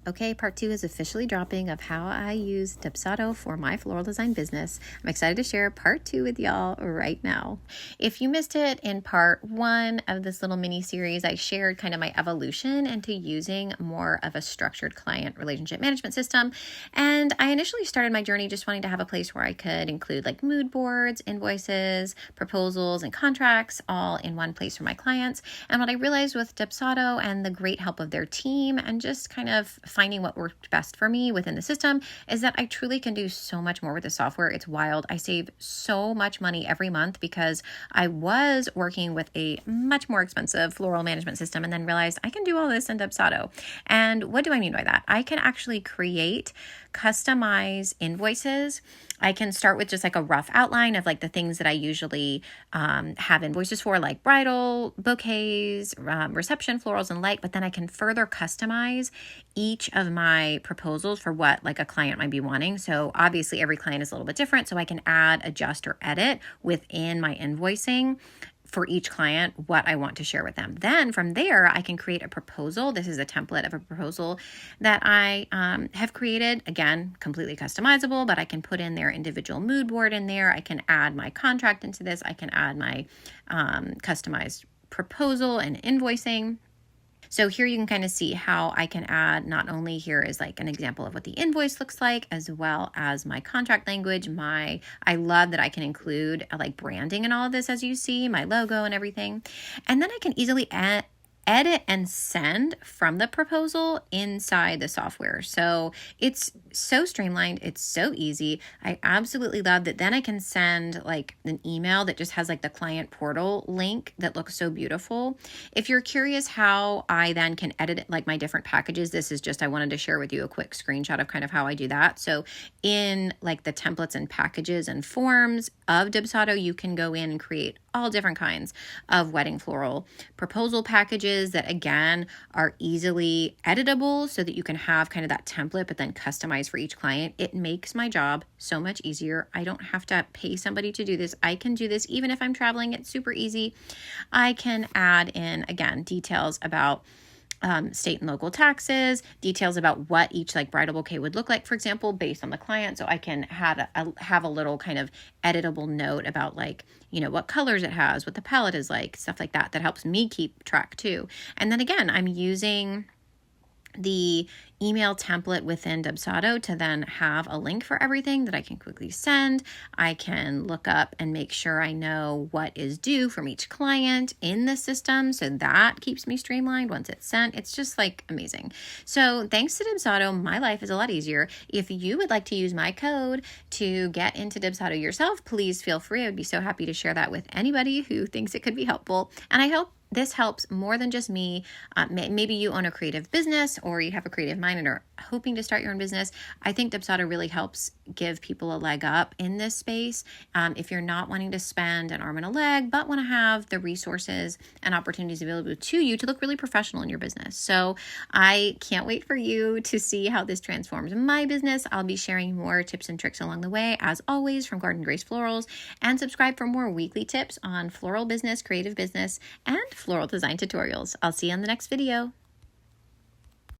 Okay, part 2 is officially dropping of how I use Dubsado for my floral design business. I'm excited to share part 2 with y'all right now. If you missed it in part 1 of this little mini series, I shared kind of my evolution into using more of a structured client relationship management system. And I initially started my journey just wanting to have a place where I could include like mood boards, invoices, proposals, and contracts all in one place for my clients. And what I realized with Dubsado and the great help of their team and just kind of finding what worked best for me within the system is that I truly can do so much more with the software. It's wild. I save so much money every month because I was working with a much more expensive floral management system and then realized I can do all this in Dubsado. And what do I mean by that? I can actually create customize invoices. I can start with just like a rough outline of like the things that I usually have invoices for, like bridal, bouquets, reception florals and like, but then I can further customize each of my proposals for what like a client might be wanting. So obviously every client is a little bit different. So I can add, adjust, or edit within my invoicing for each client what I want to share with them. Then from there, I can create a proposal. This is a template of a proposal that I have created. Again, completely customizable, but I can put in their individual mood board in there. I can add my contract into this. I can add my customized proposal and invoicing. So here you can kind of see how I can add, not only here is like an example of what the invoice looks like, as well as my contract language. I love that I can include like branding and all of this, as you see, my logo and everything. And then I can easily edit and send from the proposal inside the software. So it's so streamlined. It's so easy. I absolutely love that. Then I can send like an email that just has like the client portal link that looks so beautiful. If you're curious how I then can edit like my different packages, this is just, I wanted to share with you a quick screenshot of kind of how I do that. So in like the templates and packages and forms of Dubsado, you can go in and create all different kinds of wedding floral proposal packages that again are easily editable so that you can have kind of that template but then customize for each client. It makes my job so much easier. I don't have to pay somebody to do this. I can do this even if I'm traveling. It's super easy. I can add in again details about state and local taxes, details about what each like bridal bouquet would look like, for example, based on the client. So I can have a little kind of editable note about like, you know, what colors it has, what the palette is like, stuff like that. That helps me keep track too. And then again, I'm using the email template within Dubsado to then have a link for everything that I can quickly send. I can look up and make sure I know what is due from each client in the system. So that keeps me streamlined once it's sent. It's just like amazing. So thanks to Dubsado, my life is a lot easier. If you would like to use my code to get into Dubsado yourself, please feel free. I would be so happy to share that with anybody who thinks it could be helpful. And I hope this helps more than just me. Maybe you own a creative business or you have a creative mind and are hoping to start your own business. I think Dubsado really helps give people a leg up in this space. If you're not wanting to spend an arm and a leg, but want to have the resources and opportunities available to you to look really professional in your business. So I can't wait for you to see how this transforms my business. I'll be sharing more tips and tricks along the way, as always, from Garden Grace Florals, and subscribe for more weekly tips on floral business, creative business, and floral design tutorials. I'll see you on the next video.